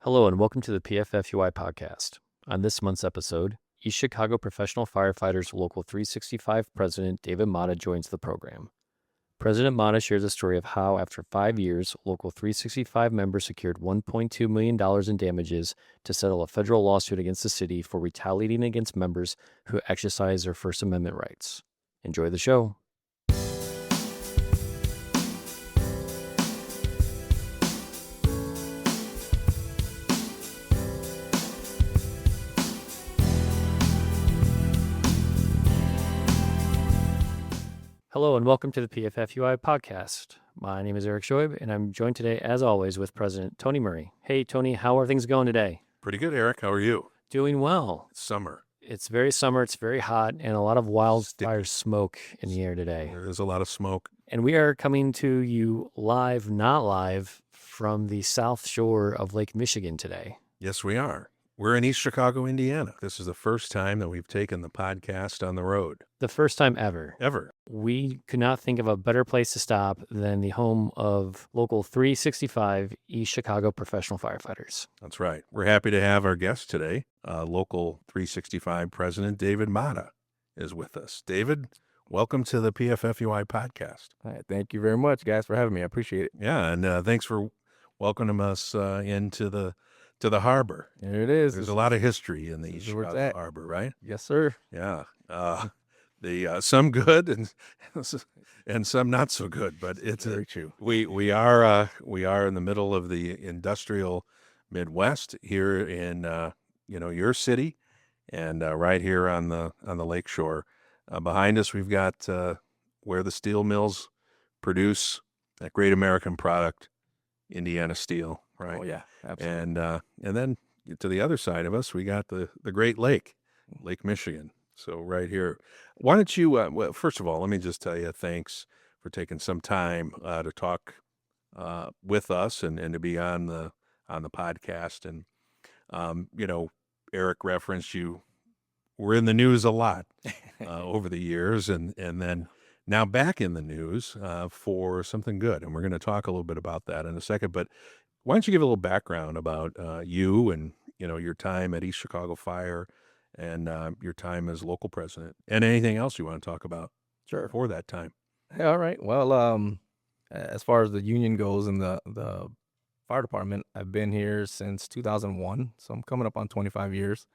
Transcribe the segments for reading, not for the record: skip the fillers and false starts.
Hello and welcome to the PFFUI podcast. On this month's episode, East Chicago Professional Firefighters Local 365 President David Mata joins the program. President Mata shares a story of how, after 5 years, Local 365 members secured $1.2 million in damages to settle a federal lawsuit against the city for retaliating against members who exercise their First Amendment rights. Enjoy the show. Hello and welcome to the PFFUI podcast. My name is Eric Shoib, and I'm joined today, as always, with President Tony Murray. Hey, Tony, how are things going today? Pretty good, Eric. How are you? Doing well. It's summer. It's very summer, it's very hot, and a lot of wildfire smoke in the air today. There is a lot of smoke. And we are coming to you live, not live, from the South Shore of Lake Michigan today. Yes, we are. We're in East Chicago, Indiana. This is the first time that we've taken the podcast on the road. The first time ever. Ever. We could not think of a better place to stop than the home of Local 365 East Chicago Professional Firefighters. That's right. We're happy to have our guest today. Local 365 President David Mata is with us. David, welcome to the PFFUI podcast. All right, thank you very much, guys, for having me. I appreciate it. Yeah, and thanks for welcoming us into the harbor. Here it is. There's a lot of history in the East This is where it's Chicago at. harbor, right? Yes, sir. Yeah. The some good and some not so good, but it's Very true. we are in the middle of the industrial Midwest here in your city, and right here on the lake shore. Behind us, we've got where the steel mills produce that great American product, Indiana steel, right? Oh, yeah, absolutely. And then to the other side of us, we got the Great Lake, Lake Michigan. So right here, why don't you? Well, first of all, let me just tell you thanks for taking some time to talk with us and to be on the podcast. And Eric referenced you. We're in the news a lot over the years, and then now back in the news for something good. And we're going to talk a little bit about that in a second. But why don't you give a little background about you and your time at East Chicago Fire and your time as local president, and anything else you want to talk about Sure. for that time. Hey, all right. Well, as far as the union goes in the fire department, I've been here since 2001, so I'm coming up on 25 years.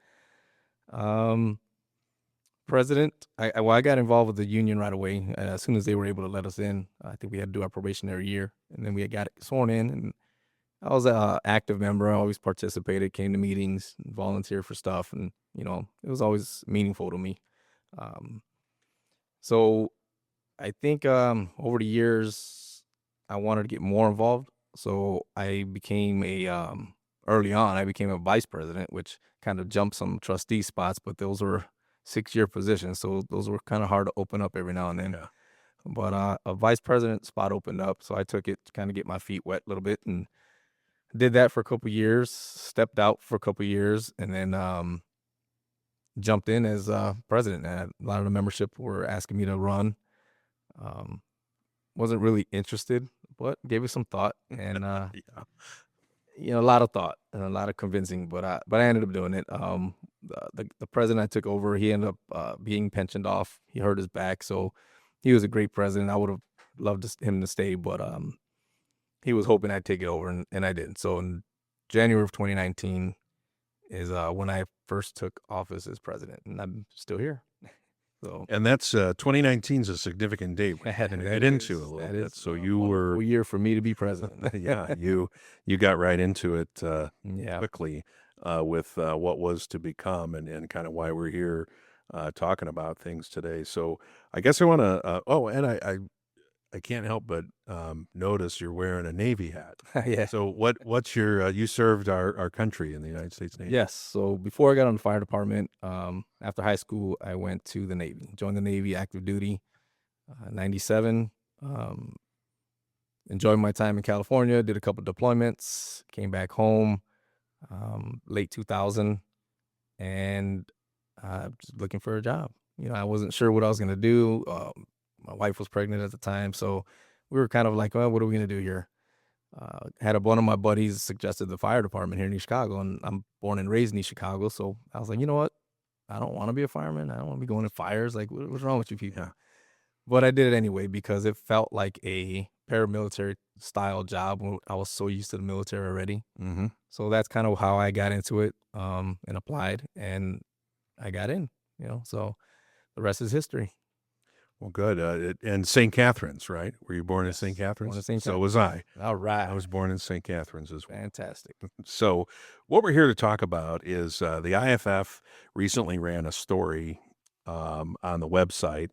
President, I got involved with the union right away as soon as they were able to let us in. I think we had to do our probationary year, and then we got sworn in, and I was an active member. I always participated, came to meetings, volunteered for stuff, and it was always meaningful to me. So I think over the years I wanted to get more involved. So I became early on I became a vice president, which kind of jumped some trustee spots, but those were 6-year positions, so those were kind of hard to open up every now and then. Yeah. But a vice president spot opened up, so I took it to kind of get my feet wet a little bit, and did that for a couple years, stepped out for a couple years, and then jumped in as president. And a lot of the membership were asking me to run. Wasn't really interested, but gave it some thought, and Yeah. a lot of thought and a lot of convincing. But I ended up doing it. The president I took over, he ended up being pensioned off. He hurt his back, so he was a great president. I would have loved him to stay, but he was hoping I'd take it over, and I didn't. So in January of 2019 is when I first took office as president, and I'm still here. So, And that's 2019 is a significant date. We had to get into a little bit. So you were, a year for me to be president. yeah, you got right into it Yeah. quickly with what was to become and kind of why we're here talking about things today. So I guess I want to. And I can't help but notice you're wearing a Navy hat. Yeah. So what's your you served our country in the United States Navy? Yes. So before I got on the fire department, after high school, I went to the Navy, joined the Navy active duty, 97. Enjoyed my time in California, did a couple deployments, came back home, late 2000, and just looking for a job. I wasn't sure what I was going to do. My wife was pregnant at the time, so we were kind of like, well, what are we going to do here? Had one of my buddies suggested the fire department here in East Chicago, and I'm born and raised in East Chicago, so I was like, you know what? I don't want to be a fireman. I don't want to be going to fires. Like, what's wrong with you people? Yeah. But I did it anyway because it felt like a paramilitary style job. I was so used to the military already. Mm-hmm. So that's kind of how I got into it, and applied, and I got in, so the rest is history. Well, good. And St. Catharines, right? Were you born in St. Born Catharines? in St. So was I. All right. I was born in St. Catharines as well. Fantastic. So what we're here to talk about is the IFF recently ran a story on the website,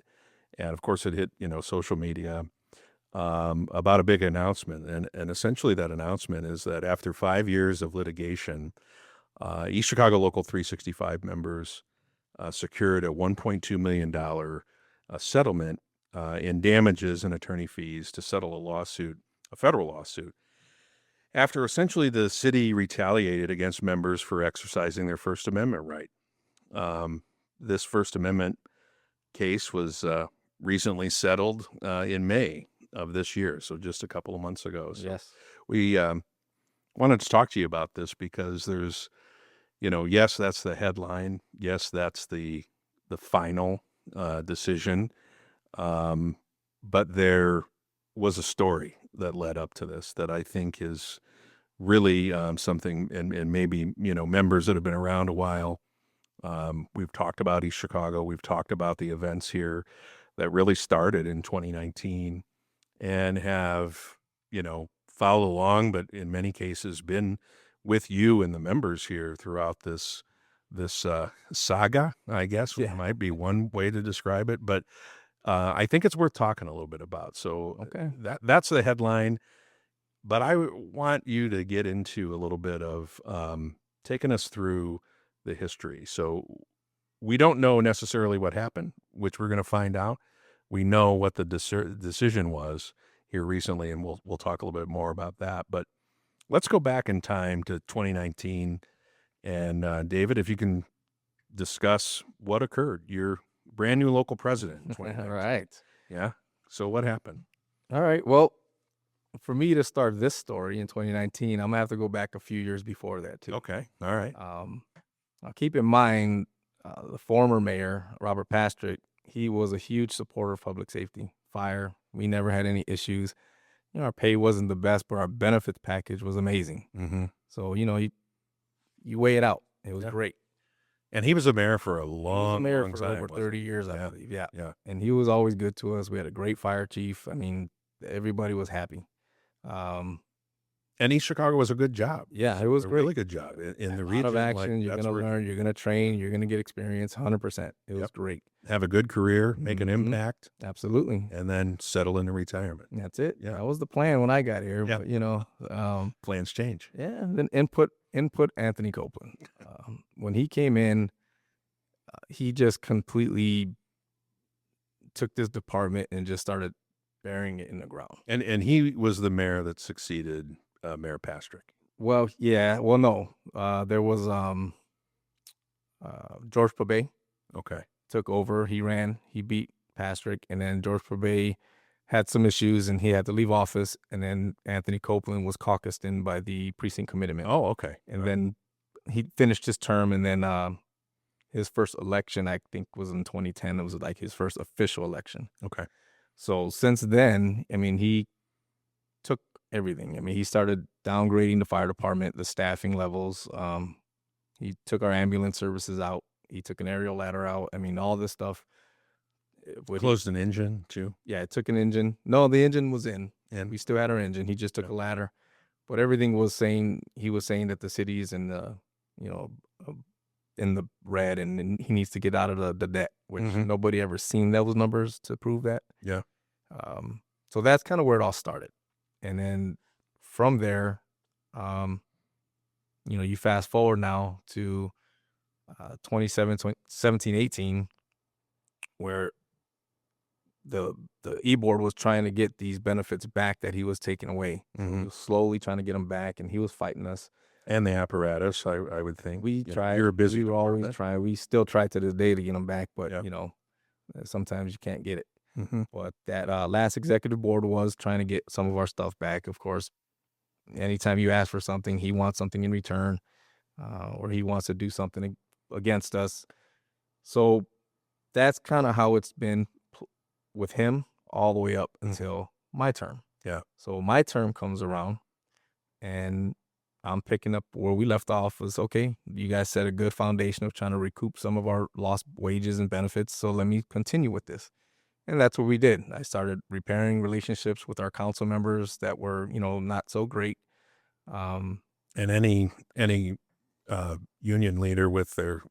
and of course it hit social media about a big announcement, and essentially that announcement is that after 5 years of litigation, East Chicago Local 365 members secured a $1.2 million settlement in damages and attorney fees to settle a federal lawsuit, after essentially the city retaliated against members for exercising their First Amendment right. This First Amendment case was recently settled in May of this year, so just a couple of months ago. So Yes. we wanted to talk to you about this because there's, yes, that's the headline. Yes, that's the final decision. But there was a story that led up to this that I think is really something, and maybe, members that have been around a while, we've talked about East Chicago, we've talked about the events here that really started in 2019 and have, followed along, but in many cases been with you and the members here throughout this saga, I guess. Yeah. Might be one way to describe it, but I think it's worth talking a little bit about. So Okay. that's the headline, but I want you to get into a little bit of taking us through the history. So we don't know necessarily what happened, which we're going to find out. We know what the decision was here recently, and we'll talk a little bit more about that. But let's go back in time to 2019, and David, if you can discuss what occurred. You're brand new local president in 2019. All right. Yeah. So what happened? All right. Well, for me to start this story in 2019, I'm gonna have to go back a few years before that too. Okay. All right. Now keep in mind, the former mayor, Robert Pastrick, he was a huge supporter of public safety, fire. We never had any issues. Our pay wasn't the best, but our benefits package was amazing. Mm-hmm. So, you weigh it out. It was great. And he was a mayor for a He was long, a mayor long for time. over 30 years, I believe. Yeah. Yeah. And he was always good to us. We had a great fire chief. I mean, everybody was happy. And East Chicago was a good job. Yeah, it was a great. really good job in the A lot region. of action. You're that's going to where- learn. You're going to train. You're going to get experience. 100%. It was great. have a good career, make an Mhm. impact, Absolutely. and then settle into retirement. That's it. Yeah. That was the plan when I got here. Yeah. But Plans change. yeah. And then input Anthony Copeland. When he came in, he just completely took this department and just started burying it in the ground. And he was the mayor that succeeded Mayor Pastrick. Well, yeah. Well, no. There was George Pabay Okay. took over. He ran. He beat Pastrick, and then George Pabay had some issues, and he had to leave office. And then Anthony Copeland was caucused in by the precinct commitment. Oh, okay. And then he finished his term, and then his first election, I think, was in 2010. It was like his first official election. Okay. So since then, I mean, he took everything. I mean, he started downgrading the fire department, the staffing levels. He took our ambulance services out. He took an aerial ladder out. I mean, all this stuff. Closed an engine too. Yeah, it took an engine. No, the engine was in, And we still had our engine. He just took a ladder, but everything was saying, he was saying that the city is in the, in the red, and he needs to get out of the debt, which Mhm. nobody ever seen those numbers to prove that. Yeah. So that's kind of where it all started. And then from there, you fast forward now to 2017, 18, where the E-board was trying to get these benefits back that he was taking away. So he was slowly trying to get them back, and he was fighting us. and the apparatus, I would think. We tried. You're a busy. We were always department. trying. We still try to this day to get them back, but Yeah. sometimes you can't get it. Mhm. But that last executive board was trying to get some of our stuff back, of course. anytime you ask for something, he wants something in return, or he wants to do something against us. So that's kind of how it's been with him all the way up until my term. Yeah. So my term comes around, and I'm picking up where we left off. Was okay, you guys set a good foundation of trying to recoup some of our lost wages and benefits, so let me continue with this. And that's what we did. I started repairing relationships with our council members that were, not so great. And any union leader with their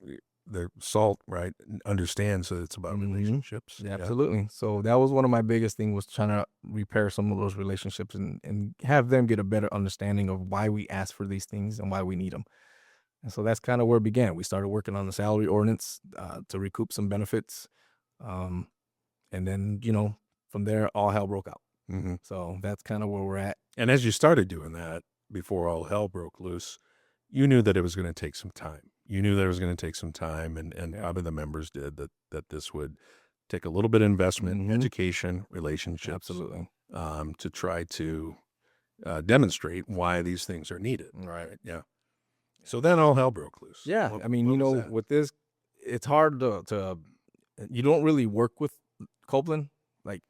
salt, right, understands that it's about relationships. Yeah, absolutely. So that was one of my biggest things, was trying to repair some of those relationships and have them get a better understanding of why we ask for these things and why we need them. And so that's kind of where it began. We started working on the salary ordinance to recoup some benefits. And then, from there, all hell broke out. Mm-hmm. So that's kind of where we're at. And as you started doing that, before all hell broke loose, you knew that it was going to take some time. You knew that it was going to take some time, and probably the members did, that this would take a little bit of investment, education, relationships. Absolutely. To try to demonstrate why these things are needed. Right. Yeah. So then all hell broke loose. Yeah. What I was that? with this, it's hard to you don't really work with Copeland. Like,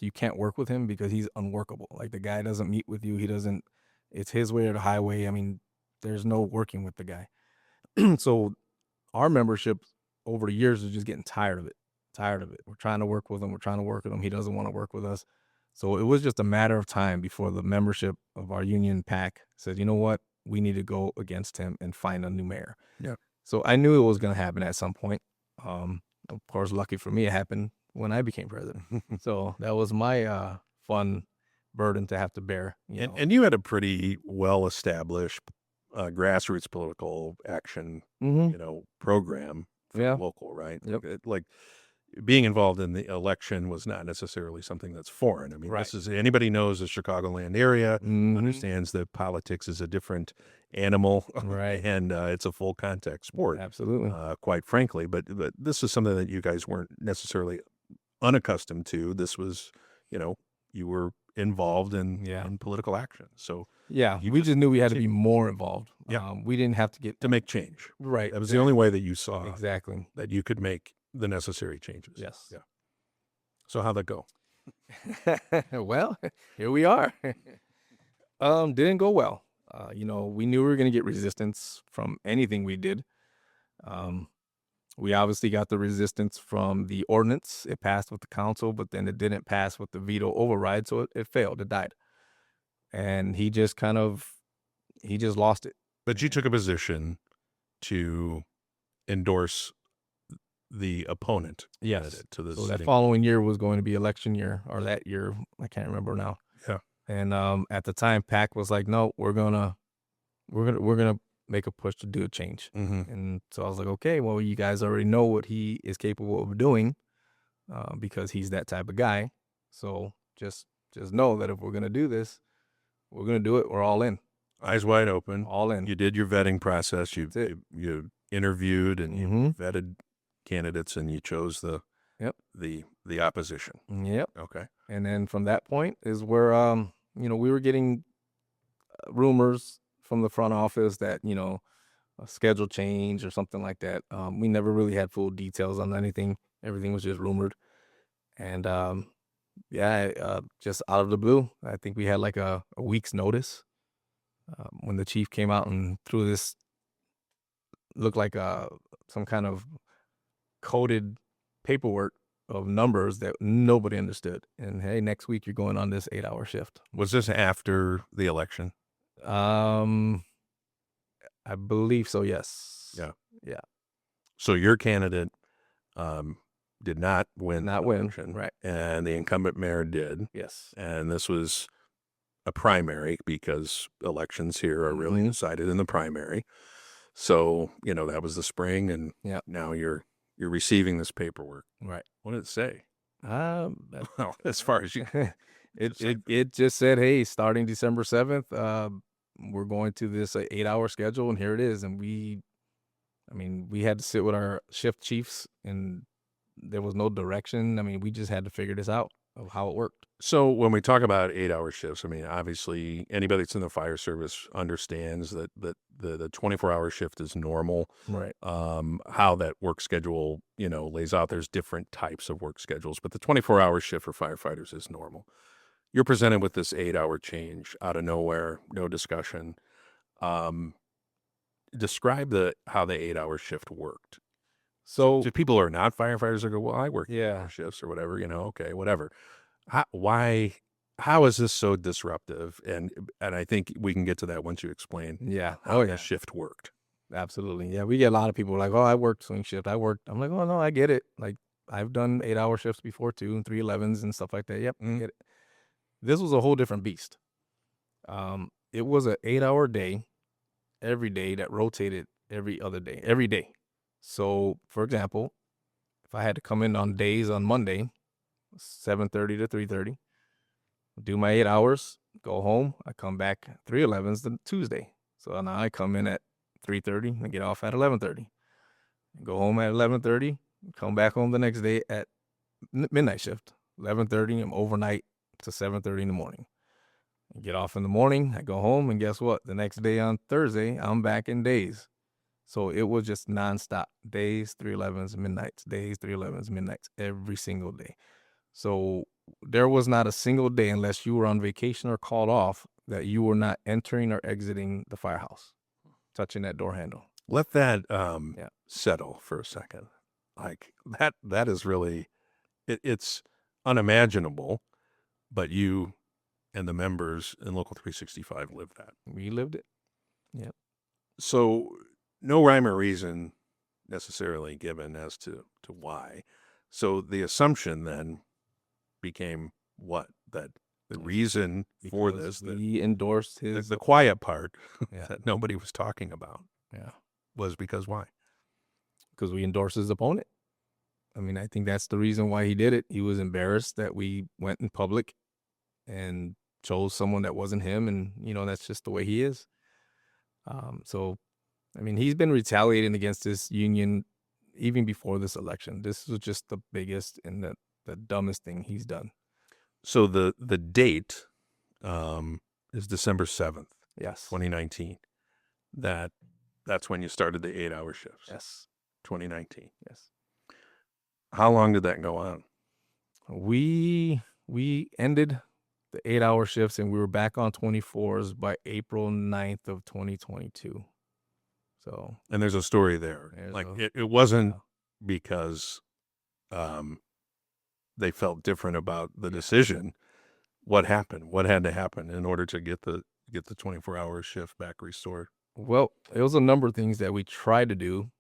you can't work with him because he's unworkable. Like, the guy doesn't meet with you. It's his way or the highway. I mean, there's no working with the guy. So our membership over the years is just getting tired of it. We're trying to work with him. He doesn't want to work with us. So it was just a matter of time before the membership of our union PAC said, you know what, we need to go against him and find a new mayor. Yeah. So I knew it was going to happen at some point. Of course, lucky for me, it happened when I became president. So that was my fun burden to have to bear. And you had a pretty well-established grassroots political action, program for the local, right? Yep. Like being involved in the election was not necessarily something that's foreign. I mean, Right. this is, anybody knows the Chicagoland area, understands that politics is a different animal, Right. and it's a full contact sport. Absolutely. Quite frankly, but this is something that you guys weren't necessarily unaccustomed to. This was, you were involved in political action. So yeah, we just knew we had to be more involved. Yeah. We didn't have to get to make change. right. That was the only way that you saw Exactly. that you could make the necessary changes. Yes. Yeah. So how'd that go? Well, here we are. Didn't go well. We knew we were going to get resistance from anything we did. We obviously got the resistance from the ordinance. It passed with the council, but then it didn't pass with the veto override, so it failed. It died. And he just lost it. But you took a position to endorse the opponent. Yes. candidate to the So that sitting. following year was going to be election year, or that year, I can't remember now. Yeah. And at the time, PAC was like, no, we're gonna make a push to do a change. Mhm. And so I was like, okay, well, you guys already know what he is capable of doing, because he's that type of guy. So just know that if we're gonna do this, we're gonna do it. We're all in. Eyes wide open. All in. You did your vetting process. You That's it. you interviewed and you Mhm. vetted candidates, and you chose the opposition. Yep. Okay. And then from that point is where we were getting rumors from the front office that a schedule change or something like that. We never really had full details on anything. Everything was just rumored. And just out of the blue, I think we had like a week's notice when the chief came out and threw this, looked like some kind of coded paperwork of numbers that nobody understood. And hey, next week you're going on this 8-hour shift. Was this after the election? I believe so. Yes. Yeah. Yeah. So your candidate did not win Not the win, election, right. and the incumbent mayor did. Yes. And this was a primary, because elections here are really Mhm. decided in the primary. So, that was the spring, and Yep. now you're receiving this paperwork. Right. What did it say? That- Well, as far as you it just said, hey, starting December 7th, we're going to this 8-hour schedule, and here it is. And we had to sit with our shift chiefs, and there was no direction. I mean, we just had to figure this out. of how it worked. So when we talk about 8-hour shifts, I mean, obviously anybody that's in the fire service understands that the 24-hour shift is normal. Right. How that work schedule, lays out, there's different types of work schedules, but the 24-hour shift for firefighters is normal. You're presented with this 8-hour change out of nowhere, no discussion. Describe how the 8-hour shift worked. So To people who are not firefighters, they go, well, I work yeah. 8-hour shifts or whatever, okay, whatever. How is this so disruptive? And I think we can get to that once you explain Yeah. how Oh the yeah. shift worked. Absolutely. Yeah. We get a lot of people like, oh, I worked swing shift. I'm like, oh no, I get it. Like I've done 8-hour shifts before too, and 311s and stuff like that. Yep. Mm. Get it. This was a whole different beast. It was an 8-hour day every day that rotated every other day, every day. So for example, if I had to come in on days on Monday, 7:30 to 3:30, do my 8 hours, go home. I come back 311s the Tuesday. So now I come in at 3:30 and get off at 11:30. Go home at 11:30, come back home the next day at midnight shift. 11:30, I'm overnight to 7:30 in the morning. I get off in the morning, I go home, and guess what? The next day on Thursday, I'm back in days. So it was just nonstop. Days, 311s, midnights, days, 311s, midnights, every single day. So there was not a single day, unless you were on vacation or called off, that you were not entering or exiting the firehouse, touching that door handle. Let that settle for a second. Like that is really, it's unimaginable, but you and the members in Local 365 lived that. We lived it. Yep. So no rhyme or reason necessarily given as to why. So the assumption then became what? That the reason for this, he endorsed his the quiet part Yeah. that nobody was talking about, Yeah. was because why? Because we endorsed his opponent. I mean, I think that's the reason why he did it. He was embarrassed that we went in public and chose someone that wasn't him, and that's just the way he is. So, I mean, he's been retaliating against this union even before this election. This was just the biggest and the dumbest thing he's done. So the date is December 7th, Yes. 2019. That's when you started the 8-hour shifts. Yes. 2019. Yes. How long did that go on? We ended the 8-hour shifts and we were back on 24s by April 9th of 2022. So, And there's a story there. It wasn't because they felt different about the decision. What happened? What had to happen in order to get the 24-hour shift back restored? Well, it was a number of things that we tried to do.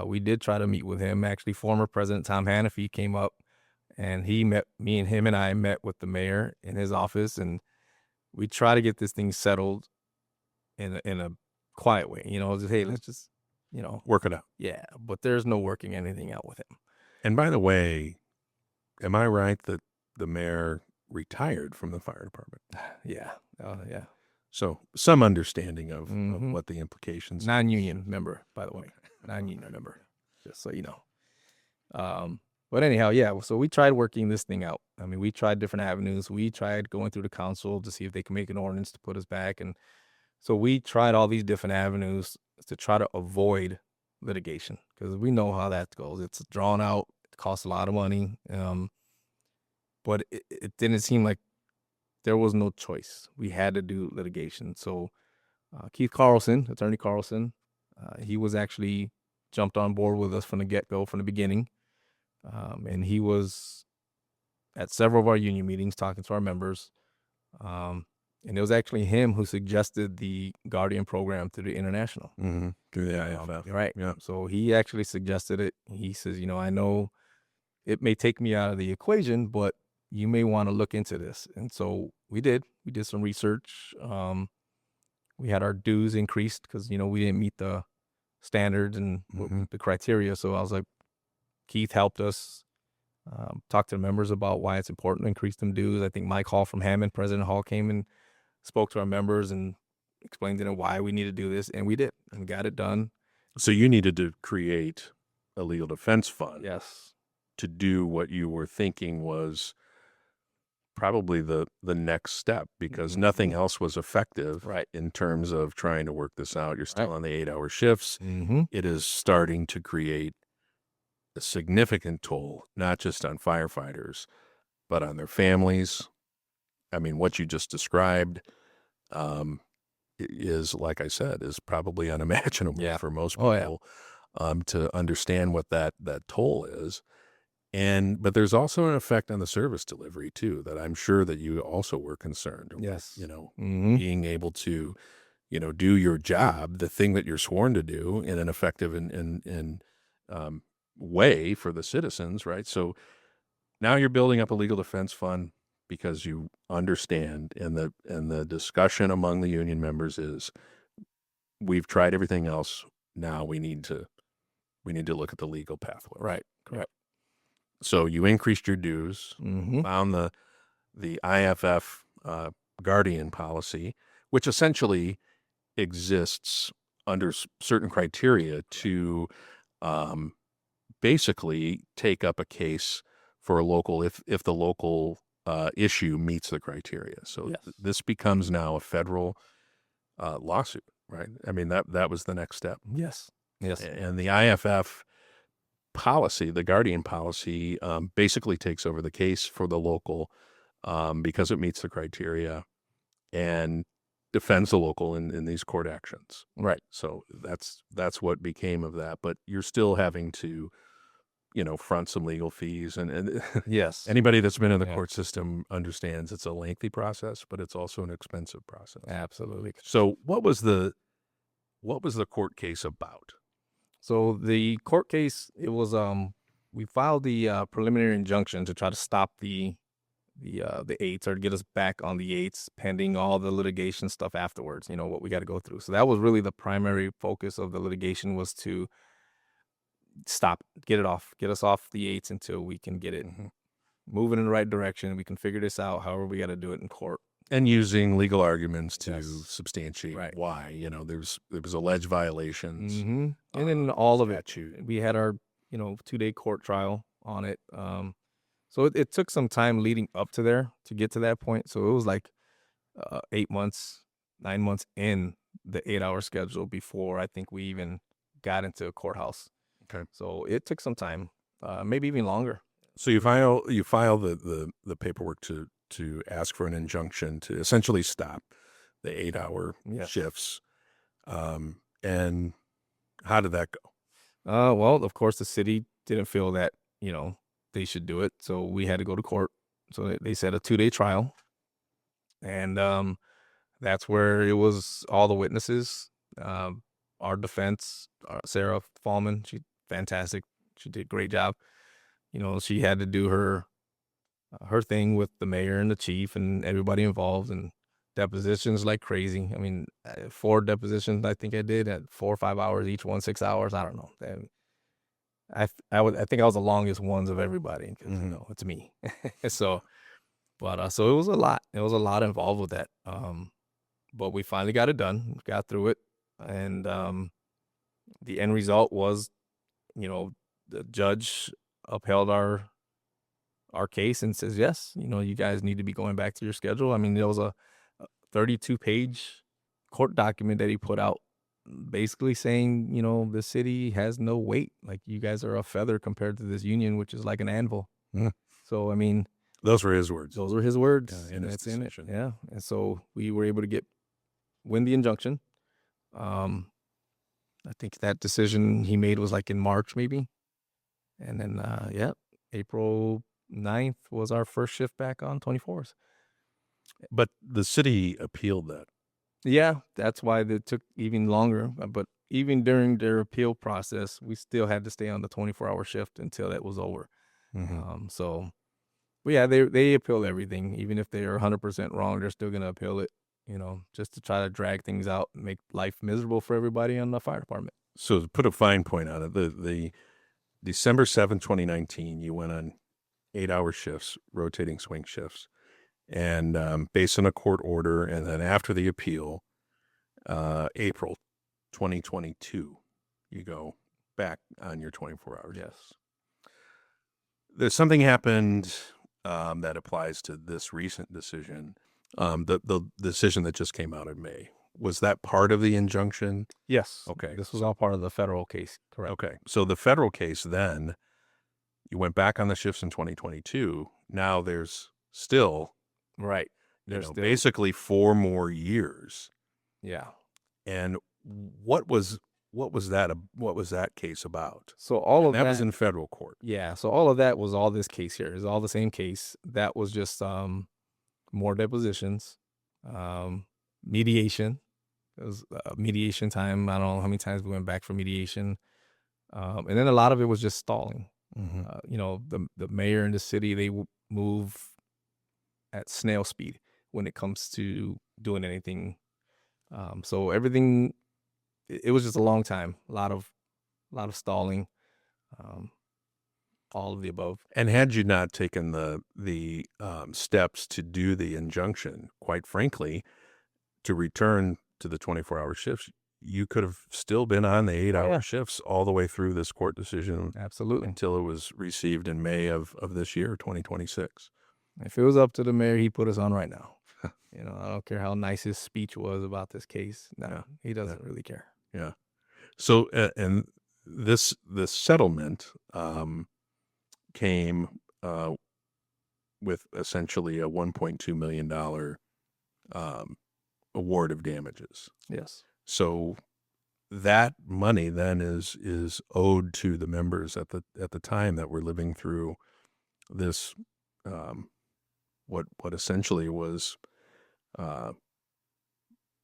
We did try to meet with him. Actually, former President Tom Hannafy came up and he met me, and him and I met with the mayor in his office, and we try to get this thing settled in a quiet way. Just, hey, let's just, Work it out. Yeah, but there's no working anything out with him. And by the way, am I right that the mayor retired from the fire department? Yeah. Yeah. So some understanding of Mhm. what the implications. Non-union member, by the way. Non-union member, just so you know. But anyhow, yeah, so we tried working this thing out. I mean, we tried different avenues. We tried going through the council to see if they can make an ordinance to put us back. And so we tried all these different avenues to try to avoid litigation, because we know how that goes. It's drawn out. It costs a lot of money. But it didn't seem like there was no choice. We had to do litigation. So Keith Carlson, Attorney Carlson, he was actually jumped on board with us from the get-go, from the beginning. And he was at several of our union meetings talking to our members. And it was actually him who suggested the Guardian program through the International. Mm-hmm. Through the IFF. Right. Yeah. So he actually suggested it. He says, I know it may take me out of the equation, but you may want to look into this. And so we did. We did some research. We had our dues increased because, we didn't meet the standards and the criteria. So I was like, Keith helped us talk to the members about why it's important to increase them dues. I think Mike Hall from Hammond, President Hall, came and spoke to our members and explained to them why we need to do this. And we did, and got it done. So you needed to create a legal defense fund. Yes. To do what you were thinking was probably the next step, because nothing else was effective Right. in terms of trying to work this out. You're still Right. on the 8-hour shifts. Mm-hmm. It is starting to create a significant toll, not just on firefighters, but on their families. I mean, what you just described is, like I said, is probably unimaginable Yeah. for most Oh, yeah. people to understand what that toll is. But there's also an effect on the service delivery too, that I'm sure that you also were concerned with, Yes. Mm-hmm. being able to, do your job, the thing that you're sworn to do, in an effective and way for the citizens, right? So now you're building up a legal defense fund because you understand, and the discussion among the union members is, we've tried everything else. Now we need to look at the legal pathway. Right. Correct. So you increased your dues, Mm-hmm. found the IFF guardian policy, which essentially exists under certain criteria to basically take up a case for a local if the local issue meets the criteria. So Yes. this becomes now a federal lawsuit, right? I mean, that was the next step. Yes. Yes. And the IFF policy, the guardian policy, basically takes over the case for the local because it meets the criteria and defends the local in these court actions. Right. So that's what became of that. But you're still having to, front some legal fees. And Yes. anybody that's been in the Yeah. court system understands it's a lengthy process, but it's also an expensive process. Absolutely. So what was the court case about? So the court case, it was we filed the preliminary injunction to try to stop the eights, or to get us back on the eights, pending all the litigation stuff afterwards, what we got to go through. So that was really the primary focus of the litigation, was to get us off the eights until we can get it moving in the right direction. We can figure this out however we got to do it in court. And using legal arguments to Yes. substantiate Right. why, there was alleged violations. Mm-hmm. And then all of statute. it, we had our 2-day court trial on it. So it took some time leading up to there to get to that point. So it was like 8 months, 9 months in the 8-hour schedule before I think we even got into a courthouse. Okay. So it took some time, maybe even longer. So you file the paperwork to ask for an injunction to essentially stop the 8-hour Yes. shifts. And how did that go? Well, of course, the city didn't feel that, they should do it. So we had to go to court. So they set a 2-day trial. And that's where it was all the witnesses. Our defense, Sarah Fallman, she's fantastic. She did a great job. She had to do her thing with the mayor and the chief and everybody involved, and depositions like crazy. I mean, 4 depositions I think I did at 4 or 5 hours each, 6 hours. I don't know. I think I was the longest ones of everybody, because it's me. So it was a lot. It was a lot involved with that. But we finally got it done. Got through it, and the end result was, the judge upheld our case and says, yes, you guys need to be going back to your schedule. I mean, there was a 32-page court document that he put out, basically saying, the city has no weight. Like, you guys are a feather compared to this union, which is like an anvil. So, I mean, those were his words. Those were his words. Yeah, in his that's in it. decision. Yeah. And so we were able to win the injunction. I think that decision he made was like in March, maybe. And then, April 9th was our first shift back on 24s. But the city appealed that. Yeah, that's why it took even longer. But even during their appeal process, we still had to stay on the 24-hour shift until that was over. But yeah, they appeal everything. Even if they are 100% wrong, they're still going to appeal it, just to try to drag things out and make life miserable for everybody on the fire department. So to put a fine point on it, the December 7th, 2019, you went on 8-hour shifts, rotating swing shifts. And based on a court order, and then after the appeal, April 2022, you go back on your 24 hours. Yes. There's something happened that applies to this recent decision, the decision that just came out in May. Was that part of the injunction? Yes. Okay. This was all part of the federal case. Correct. Okay. So the federal case then, you went back on the shifts in 2022. Now there's still, Right. you There's know, still, basically 4 more years. yeah. And what was that case about? So all of That that was in federal court. Yeah, so all of that was all this case here. Is all the same case. That was just more depositions, mediation. It was mediation time. I don't know how many times we went back for mediation, and then a lot of it was just stalling. You know, the mayor and the city, they move at snail speed when it comes to doing anything. So everything, it was just a long time. A lot of stalling. All of the above. And had you not taken the steps to do the injunction, quite frankly, to return to the 24-hour shifts, you could have still been on the 8-hour yeah. shifts all the way through this court decision Absolutely. until it was received in May of this year, 2026. If it was up to the mayor, he'd put us on right now. You know, I don't care how nice his speech was about this case. No, Yeah. he doesn't really care. Yeah. So, and this settlement came with essentially a $1.2 million award of damages. Yes. So that money then is owed to the members at the time that we're living through this what essentially was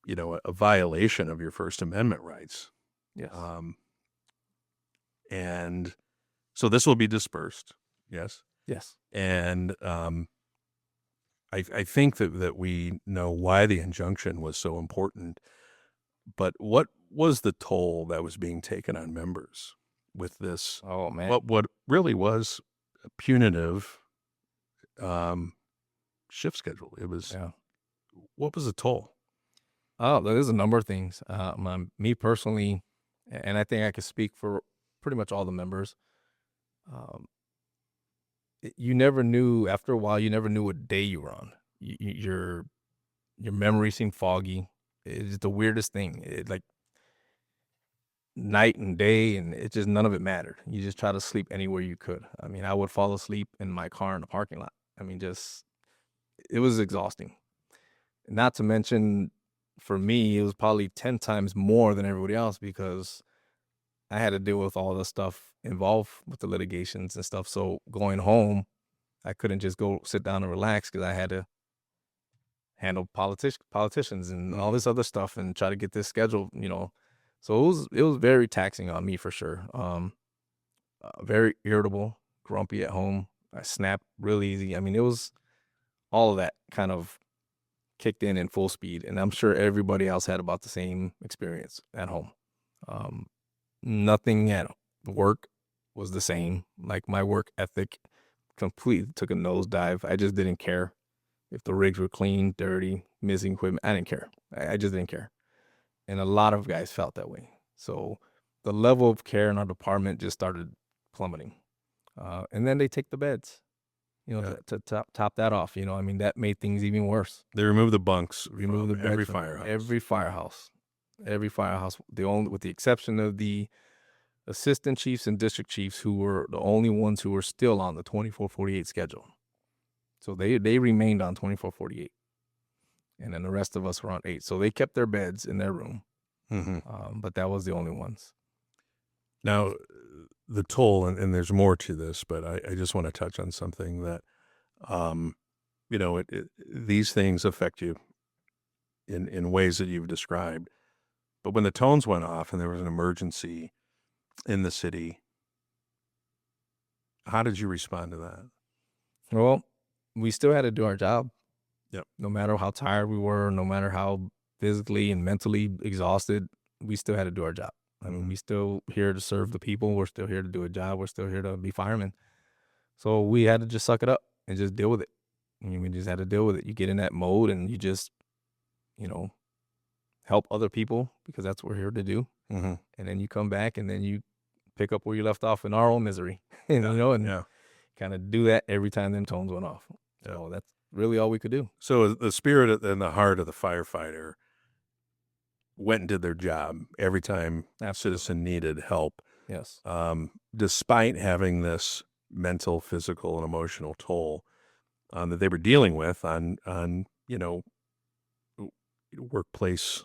you know, a violation of your First Amendment rights. Yes. And so this will be dispersed. Yes. Yes. And I think that we know why the injunction was so important, but what was the toll that was being taken on members with this? Oh man. What really was a punitive shift schedule? It was. Yeah. What was the toll? Oh, there's a number of things. Me personally, and I think I could speak for pretty much all the members. You never knew, after a while, you never knew what day you were on. Your memory seemed foggy. It's the weirdest thing. It, like, night and day, and it just, none of it mattered. You just try to sleep anywhere you could. I mean, I would fall asleep in my car in the parking lot. I mean, just, it was exhausting. Not to mention, for me, it was probably 10 times more than everybody else because I had to deal with all the stuff involved with the litigations and stuff. So going home, I couldn't just go sit down and relax because I had to handle politicians and all this other stuff and try to get this schedule, you know. So it was very taxing on me for sure. Very irritable, grumpy at home. I snapped real easy. I mean, it was all of that kind of kicked in full speed, and I'm sure everybody else had about the same experience at home. Nothing at work was the same. Like, my work ethic completely took a nosedive. I just didn't care if the rigs were clean, dirty, missing equipment. I didn't care. I just didn't care. And a lot of guys felt that way. So the level of care in our department just started plummeting. And then they take the beds, you know, to top that off. You know, I mean, that made things even worse. They removed the bunks. Remove the beds every from firehouse. Every firehouse. With the exception of the assistant chiefs and district chiefs, who were the only ones who were still on the 24/48 schedule. So they remained on 24/48, and then the rest of us were on 8. So they kept their beds in their room, but that was the only ones. Now, the toll, and there's more to this, but I just want to touch on something that, you know, these things affect you in ways that you've described. But when the tones went off and there was an emergency in the city, how did you respond to that? Well, we still had to do our job. Yep. No matter how tired we were, no matter how physically and mentally exhausted, we still had to do our job. I mean, we still here to serve the people. We're still here to do a job. We're still here to be firemen. So we had to just suck it up and just deal with it. I mean, we just had to deal with it. You get in that mode and you just, you know, help other people because that's what we're here to do. And then you come back and then you pick up where you left off in our own misery. You know, and kind of do that every time them tones went off. So that's really all we could do. So the spirit and the heart of the firefighter went and did their job every time a citizen needed help. Yes. Despite having this mental, physical, and emotional toll that they were dealing with on workplace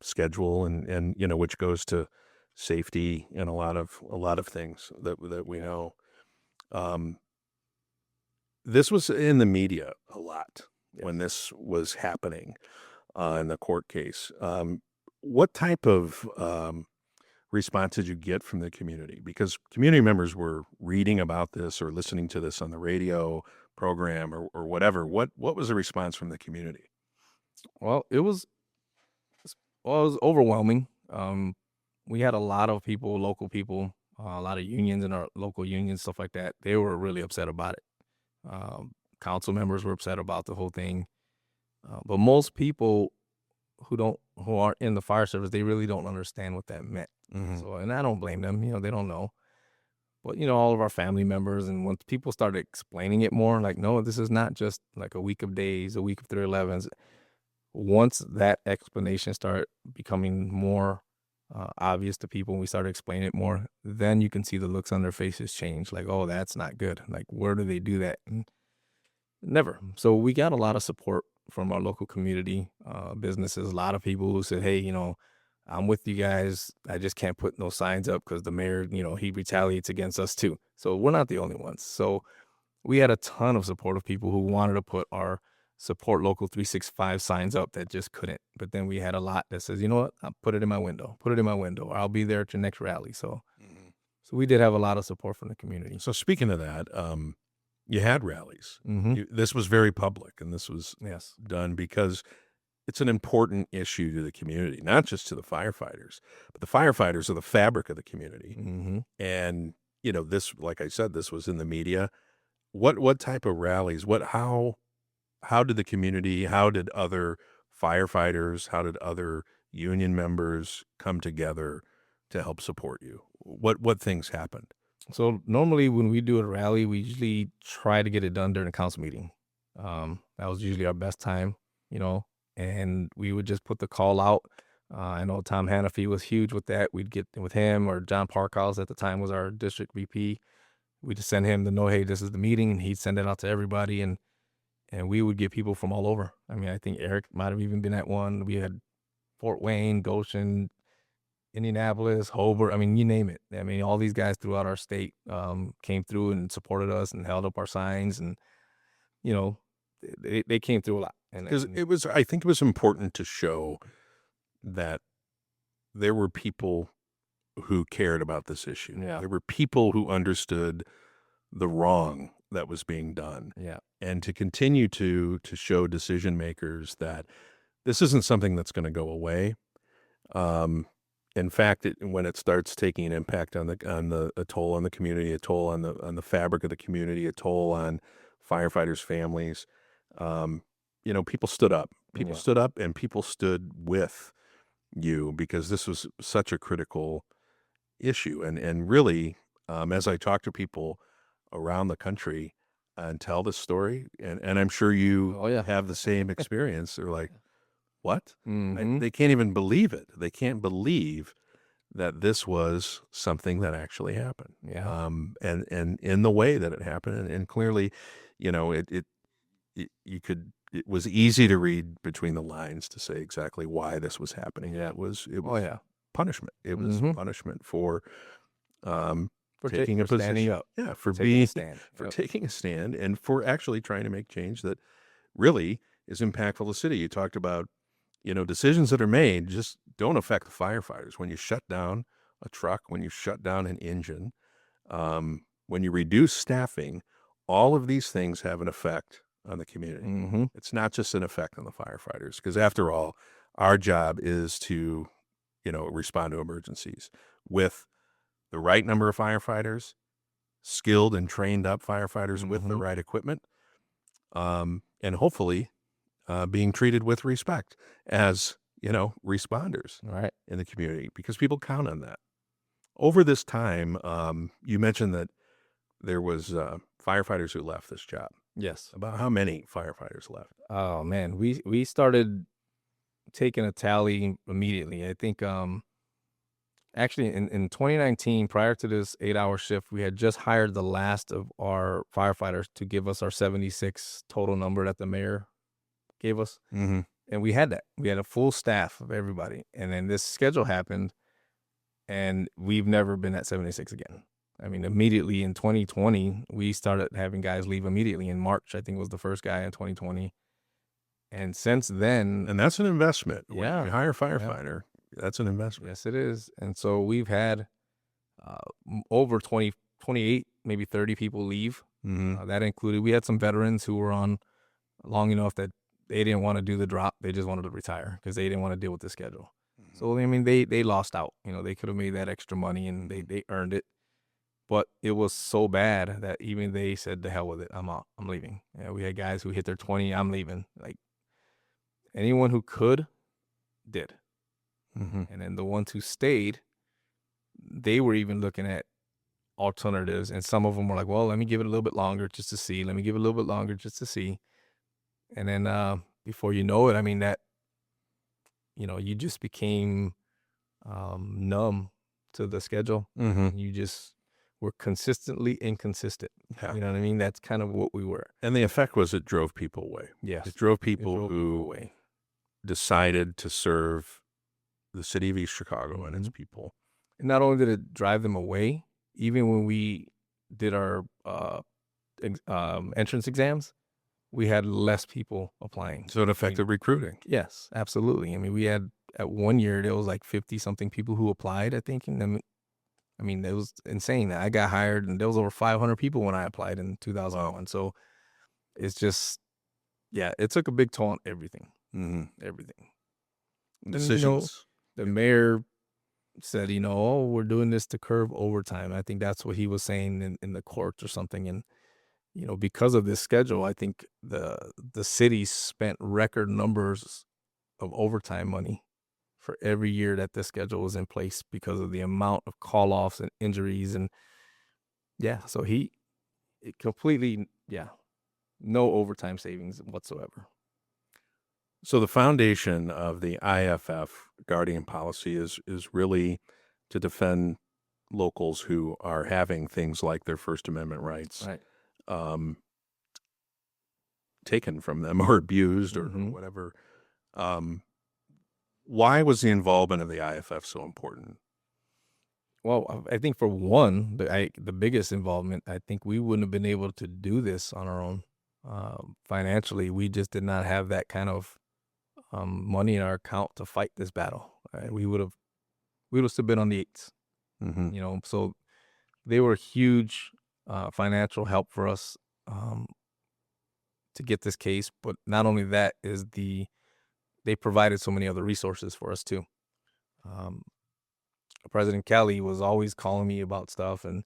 schedule and which goes to safety and a lot of things that we know. This was in the media a lot when this was happening in the court case. What type of response did you get from the community? Because community members were reading about this or listening to this on the radio program or whatever. What was the response from the community? Well, it was overwhelming. We had a lot of people, local people, a lot of unions in our local unions, stuff like that. They were really upset about it. Council members were upset about the whole thing. But most people who aren't in the fire service, they really don't understand what that meant. So, and I don't blame them. They don't know. But, all of our family members, and once people started explaining it more, like, no, this is not just like a week of days, a week of 311s. Once that explanation started becoming more obvious to people, and we started explaining it more, then you can see the looks on their faces change. Like, oh, that's not good. Like, where do they do that? And never. So we got a lot of support from our local community, businesses, a lot of people who said, hey, I'm with you guys. I just can't put no signs up because the mayor, he retaliates against us too. So we're not the only ones. So we had a ton of supportive people who wanted to put our support local 365 signs up that just couldn't. But then we had a lot that says, you know what, I'll put it in my window, or I'll be there at your next rally. So we did have a lot of support from the community. So speaking of that, you had rallies. This was very public, and this was done because it's an important issue to the community, not just to the firefighters, but the firefighters are the fabric of the community. And, this, like I said, this was in the media. What type of rallies, how did the community, how did other firefighters, how did other union members come together to help support you? What things happened? So normally when we do a rally, we usually try to get it done during a council meeting. That was usually our best time, and we would just put the call out. I know Tom Hannafy was huge with that. We'd get with him, or John Parkhouse at the time was our district VP. We'd just send him to know, hey, this is the meeting, and he'd send it out to everybody, and we would get people from all over. I mean, I think Eric might have even been at one. We had Fort Wayne, Goshen, Indianapolis, Hobart. I mean, you name it. I mean, all these guys throughout our state came through and supported us and held up our signs, and they came through a lot. Because I think it was important to show that there were people who cared about this issue. Yeah. There were people who understood the wrong that was being done. Yeah. And to continue to show decision makers that this isn't something that's going to go away. In fact, when it starts taking an impact on a toll on the community, a toll on the fabric of the community, a toll on firefighters' families, people stood up. People stood up, and people stood with you because this was such a critical issue. And really, as I talk to people around the country and tell this story, and I'm sure you have the same experience, they're like, what? They can't even believe it. They can't believe that this was something that actually happened. Yeah. And in the way that it happened, and clearly, it was easy to read between the lines to say exactly why this was happening. Yeah. It was punishment. It was punishment for taking a position. Standing up. Yeah, for taking being a stand. taking a stand, and for actually trying to make change that really is impactful to the city. You talked about, decisions that are made just don't affect the firefighters. When you shut down a truck, when you shut down an engine, when you reduce staffing, all of these things have an effect on the community. It's not just an effect on the firefighters, because after all, our job is to, respond to emergencies with the right number of firefighters, skilled and trained up firefighters with the right equipment, and hopefully being treated with respect as, responders in the community, because people count on that. Over this time, you mentioned that there was firefighters who left this job. Yes. About how many firefighters left? Oh man, we started taking a tally immediately. I think actually in 2019, prior to this 8-hour shift, we had just hired the last of our firefighters to give us our 76 total number that the mayor gave us. Mm-hmm. And we had that. We had a full staff of everybody. And then this schedule happened, and we've never been at 76 again. I mean, immediately in 2020, we started having guys leave immediately. In March, I think was the first guy in 2020. And since then, And that's an investment. When Yeah. you hire a firefighter, that's an investment. yes, it is. And so we've had over 20, 28, maybe 30 people leave. Mm-hmm. That included, we had some veterans who were on long enough that they didn't want to do the drop. They just wanted to retire because they didn't want to deal with the schedule. So, I mean, they lost out. You know, they could have made that extra money and they earned it. But it was so bad that even they said, "The hell with it, I'm out. I'm leaving." Yeah, we had guys who hit their 20, "I'm leaving." Like anyone who could did. Mm-hmm. And then the ones who stayed, they were even looking at alternatives. And some of them were like, "Well, let me give it a little bit longer just to see. Let me give it a little bit longer just to see." And then before you know it, I mean, that, you know, you just became numb to the schedule. Mm-hmm. You just were consistently inconsistent. Yeah. You know what I mean? That's kind of what we were. And the effect was it drove people away. Yes. It drove It people drove who away. decided to serve the city of East Chicago and its Mhm. people. And not only did it drive them away, even when we did our entrance exams, we had less people applying. So it affected recruiting. Yes, absolutely. I mean, we had at one year, there was like 50 something people who applied, I think. And then, I mean, it was insane. I got hired and there was over 500 people when I applied in 2001. So it's just, yeah, it took a big toll on everything. Mm-hmm. Everything. Decisions. The mayor said, you know, "Oh, we're doing this to curb overtime." I think that's what he was saying in the courts or something. And, you know, because of this schedule, I think the city spent record numbers of overtime money for every year that this schedule was in place because of the amount of call-offs and injuries. And yeah, so it completely, no overtime savings whatsoever. So the foundation of the IFF Guardian policy is really to defend locals who are having things like their First Amendment rights Right. taken from them or abused or Mhm. whatever. Why was the involvement of the IFF so important? Well, I think for one, the biggest involvement, I think we wouldn't have been able to do this on our own. Financially, we just did not have that kind of money in our account to fight this battle. Right? We would have still been on the eights. Mm-hmm. You know, so they were huge financial help for us to get this case. But not only that, they provided so many other resources for us too. President Kelly was always calling me about stuff and,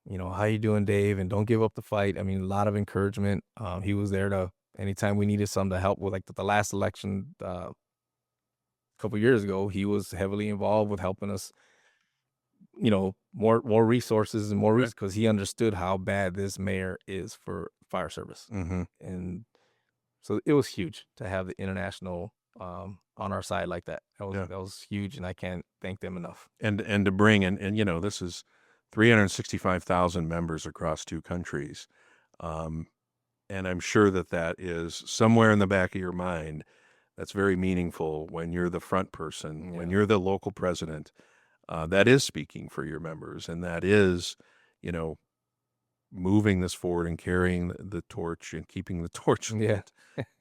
you know, "How you doing, Dave? And don't give up the fight." I mean, a lot of encouragement. He was there to anytime we needed something to help with, like the last election a couple years ago. He was heavily involved with helping us, you know, more resources and more Right. because he understood how bad this mayor is for fire service. Mm-hmm. And so it was huge to have the international on our side like that. That was huge, and I can't thank them enough. And to bring and you know, this is 365,000 members across 2 countries. And I'm sure that is somewhere in the back of your mind. That's very meaningful when you're the front person, when you're the local president, that is speaking for your members. And that is, you know, moving this forward and carrying the torch and keeping the torch lit.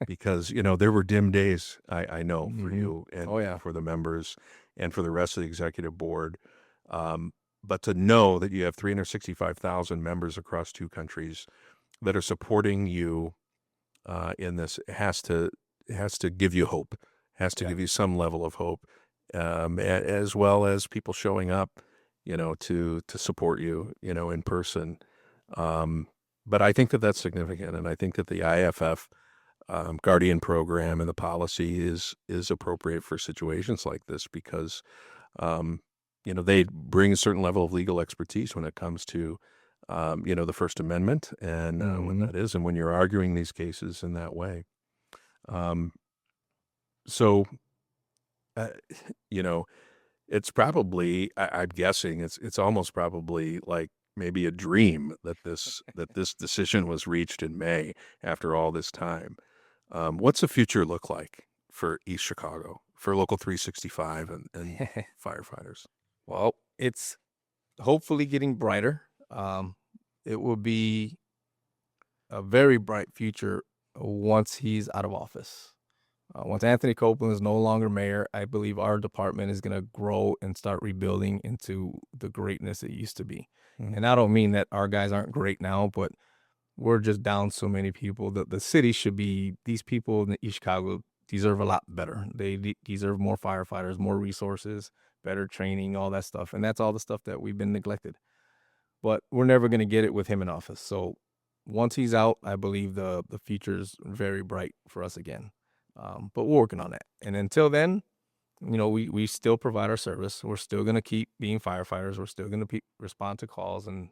Because, you know, there were dim days, I know, for Mhm. you and for the members and for the rest of the executive board. But to know that you have 365,000 members across 2 countries that are supporting you in this has to give you hope, has to give you some level of hope, as well as people showing up, you know, to support you, you know, in person. But I think that that's significant, and I think that the IFF Guardian program and the policy is appropriate for situations like this because, you know, they bring a certain level of legal expertise when it comes to the First Amendment and what that is, and when you're arguing these cases in that way. So, uh, you know, it's probably, I'm guessing, it's almost probably like maybe a dream that this decision was reached in May after all this time. What's the future look like for East Chicago, for Local 365 and firefighters? Well, it's hopefully getting brighter. It will be a very bright future once he's out of office. Once Anthony Copeland is no longer mayor, I believe our department is going to grow and start rebuilding into the greatness it used to be. And I don't mean that our guys aren't great now, but we're just down so many people. The city should be, these people in East Chicago deserve a lot better. They deserve more firefighters, more resources, better training, all that stuff. And that's all the stuff that we've been neglected. But we're never going to get it with him in office. So once he's out, I believe the future's very bright for us again. But we're working on that. And until then, we still provide our service. We're still going to keep being firefighters. We're still going to respond to calls, and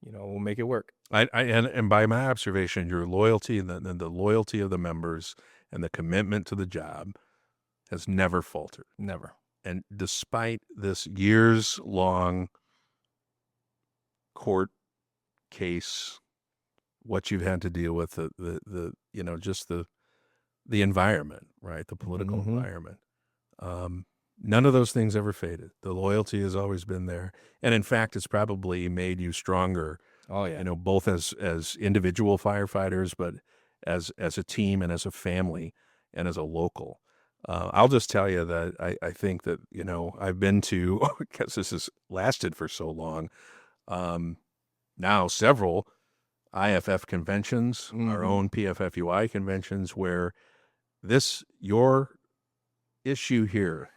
we'll make it work. And by my observation, your loyalty and the loyalty of the members and the commitment to the job has never faltered. Never. And despite this years-long court case, what you've had to deal with, the environment, right? The political environment. None of those things ever faded. The loyalty has always been there. And in fact, it's probably made you stronger. Oh, yeah. Both as individual firefighters, but as a team and as a family and as a local. I'll just tell you that I think that, I've been to, because this has lasted for so long, now several IFF conventions, our own PFFUI conventions, where your issue here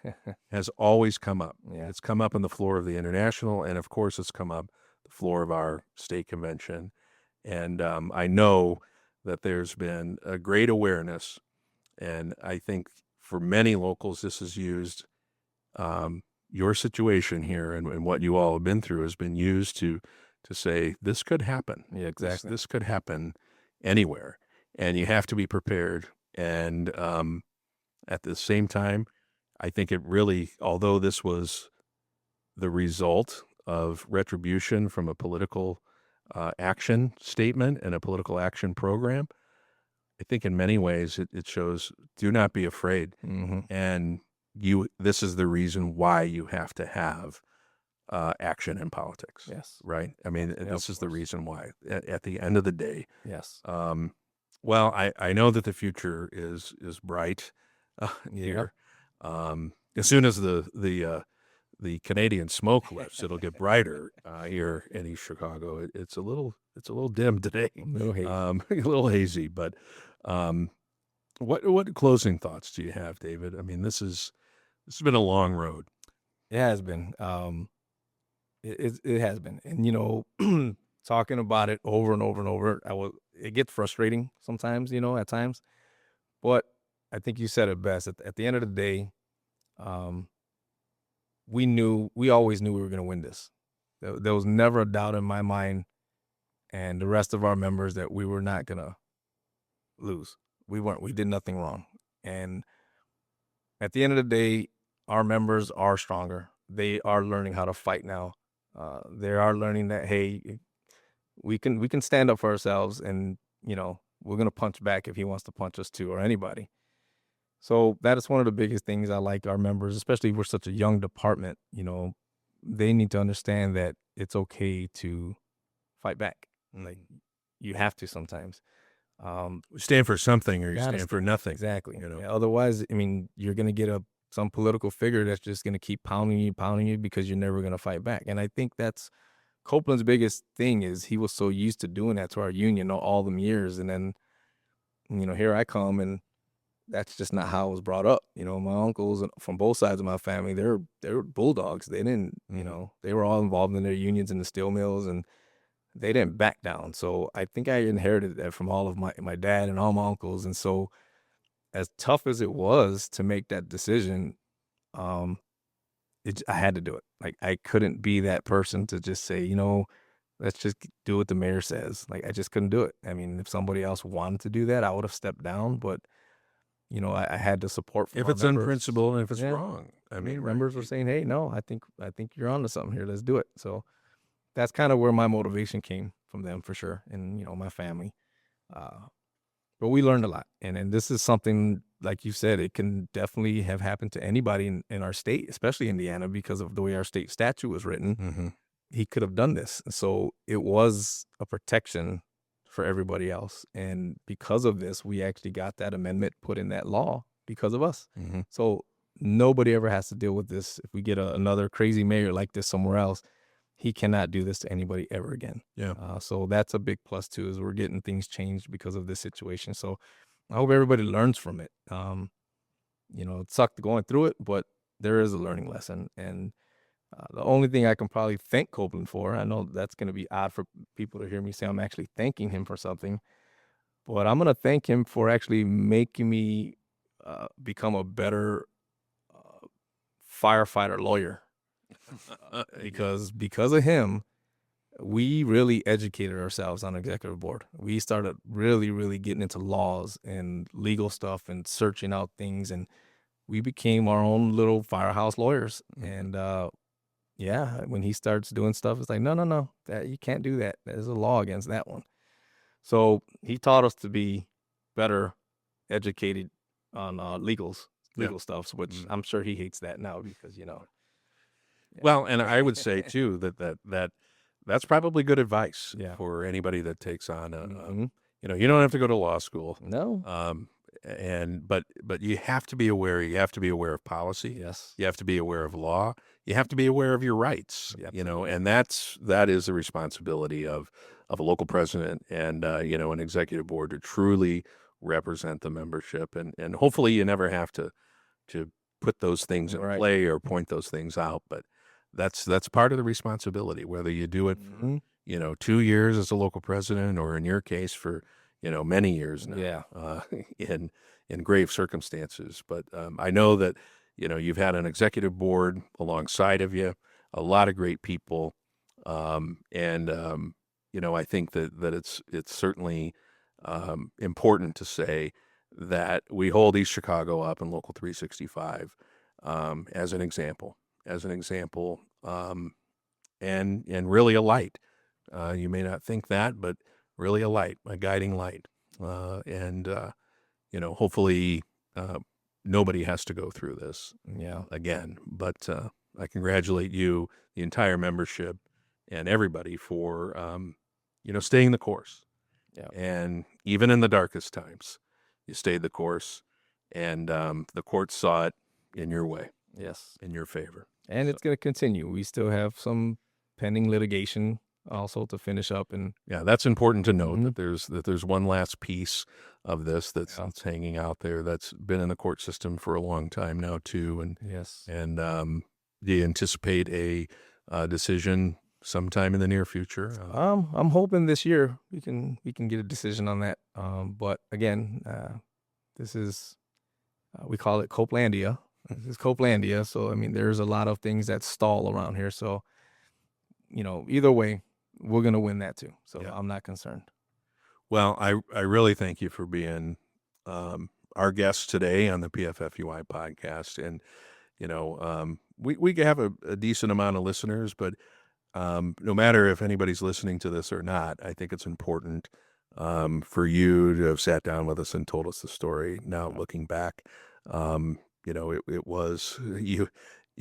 has always come up. Yeah. It's come up on the floor of the international, and of course it's come up the floor of our state convention. And I know that there's been a great awareness, and I think for many locals this is used, your situation here and what you all have been through has been used to say this could happen. Yeah, exactly. This could happen anywhere, and you have to be prepared. And at the same time, I think it really, although this was the result of retribution from a political action statement and a political action program, I think in many ways it shows, do not be afraid. And this is the reason why you have to have action in politics. Yes. Right? I mean, this is the reason why. At the end of the day. Yes. Well, I know that the future is bright here. As soon as the Canadian smoke lifts, it'll get brighter here in East Chicago. It's a little dim today, A little hazy. a little hazy. But what closing thoughts do you have, David? I mean, this has been a long road. It has been. It has been, and talking about it over and over and over, it gets frustrating sometimes, at times. But I think you said it best. At the end of the day, we always knew we were going to win this. There was never a doubt in my mind and the rest of our members that we were not going to lose. We weren't. We did nothing wrong. And at the end of the day, our members are stronger. They are learning how to fight now. They are learning that, hey, we can stand up for ourselves, and we're gonna punch back if he wants to punch us too, or anybody. So that is one of the biggest things I like our members, especially we're such a young department. They need to understand that it's okay to fight back. Like, you have to sometimes. Stand for something, or you Gotta stand for nothing. Exactly. Yeah, otherwise, you're gonna get some political figure that's just gonna keep pounding you because you're never gonna fight back. And I think that's Copeland's biggest thing, is he was so used to doing that to our union all them years, and then here I come, and that's just not how it was brought up. My uncles from both sides of my family, they're bulldogs. They didn't, they were all involved in their unions in the steel mills, and they didn't back down. So I think I inherited that from all of my dad and all my uncles. And so, as tough as it was to make that decision, I had to do it. Like, I couldn't be that person to just say, let's just do what the mayor says. Like, I just couldn't do it. I mean, if somebody else wanted to do that, I would have stepped down, but I had the support from If our it's members. unprincipled and if it's Yeah. wrong, I mean, members were saying, "Hey, no, I think you're onto something here. Let's do it." So that's kind of where my motivation came from them for sure, and my family. But we learned a lot, and this is something, like you said, it can definitely have happened to anybody in our state, especially Indiana, because of the way our state statute was written. Mm-hmm. He could have done this, so it was a protection for everybody else, and because of this, we actually got that amendment put in that law because of us. Mm-hmm. So nobody ever has to deal with this. If we get another crazy mayor like this somewhere else, he cannot do this to anybody ever again. Yeah. So that's a big plus too, is we're getting things changed because of this situation. So I hope everybody learns from it. It sucked going through it, but there is a learning lesson. And the only thing I can probably thank Copeland for, I know that's going to be odd for people to hear me say I'm actually thanking him for something, but I'm going to thank him for actually making me become a better firefighter lawyer. Because of him, we really educated ourselves on executive board. We started really, really getting into laws and legal stuff and searching out things, and we became our own little firehouse lawyers. And when he starts doing stuff, it's like, no, that you can't do that. There's a law against that one. So he taught us to be better educated on legal stuff, which I'm sure he hates that now because Well, and I would say too that's probably good advice for anybody that takes on you don't have to go to law school. No. But you have to be aware. You have to be aware of policy. Yes. You have to be aware of law. You have to be aware of your rights. Yep. And that is the responsibility of a local president and an executive board to truly represent the membership. And hopefully you never have to put those things in play or point those things out. But that's part of the responsibility, whether you do it for 2 years as a local president, or in your case for many years now, in grave circumstances. But I know that you've had an executive board alongside of you, a lot of great people, and I think that it's certainly important to say that we hold East Chicago up in Local 365 as an example. And really a light. You may not think that, but really a light, a guiding light. Hopefully nobody has to go through this again. But I congratulate you, the entire membership, and everybody for, staying the course. Yeah. And even in the darkest times, you stayed the course, and the court saw it in your way. Yes. In your favor. And it's going to continue. We still have some pending litigation also to finish up. And that's important to note that there's one last piece of this that's hanging out there that's been in the court system for a long time now too. And yes. And do you anticipate a decision sometime in the near future? I'm hoping this year we can get a decision on that. But again, this is we call it Copelandia. This is Copelandia. So I mean, there's a lot of things that stall around here. So either way, we're gonna win that too. So I'm not concerned. Well, I really thank you for being our guest today on the PFFUI podcast, and we have a decent amount of listeners, but no matter if anybody's listening to this or not, I think it's important for you to have sat down with us and told us the story. Now, looking back, it was you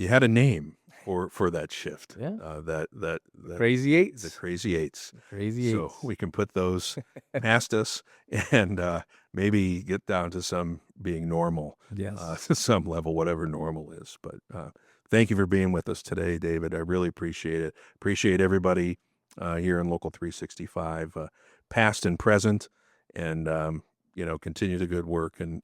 had a name for that shift. Yeah. That Crazy Eights. The Crazy Eights. Crazy Eights. So we can put those past us and maybe get down to some being normal. Yes. To some level, whatever normal is. But thank you for being with us today, David. I really appreciate it. Appreciate everybody here in Local 365, past and present, and continue the good work, and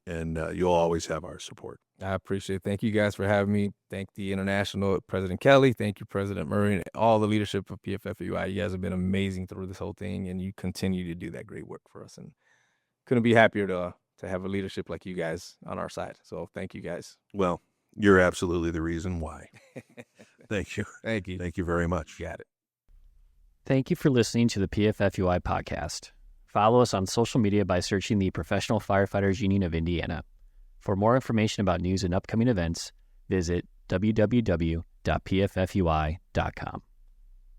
you'll always have our support. I appreciate it. Thank you guys for having me. Thank the International President Kelly. Thank you, President Murray, and all the leadership of PFFUI. You guys have been amazing through this whole thing, and you continue to do that great work for us. And couldn't be happier to have a leadership like you guys on our side. So thank you guys. Well, you're absolutely the reason why. Thank you. Thank you. Thank you very much. You got it. Thank you for listening to the PFFUI podcast. Follow us on social media by searching the Professional Firefighters Union of Indiana. For more information about news and upcoming events, visit www.pffui.com.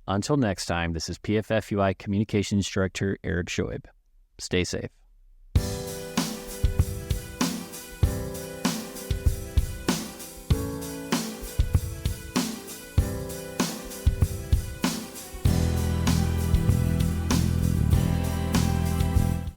Until next time, this is PFFUI Communications Director Eric Shoaib. Stay safe.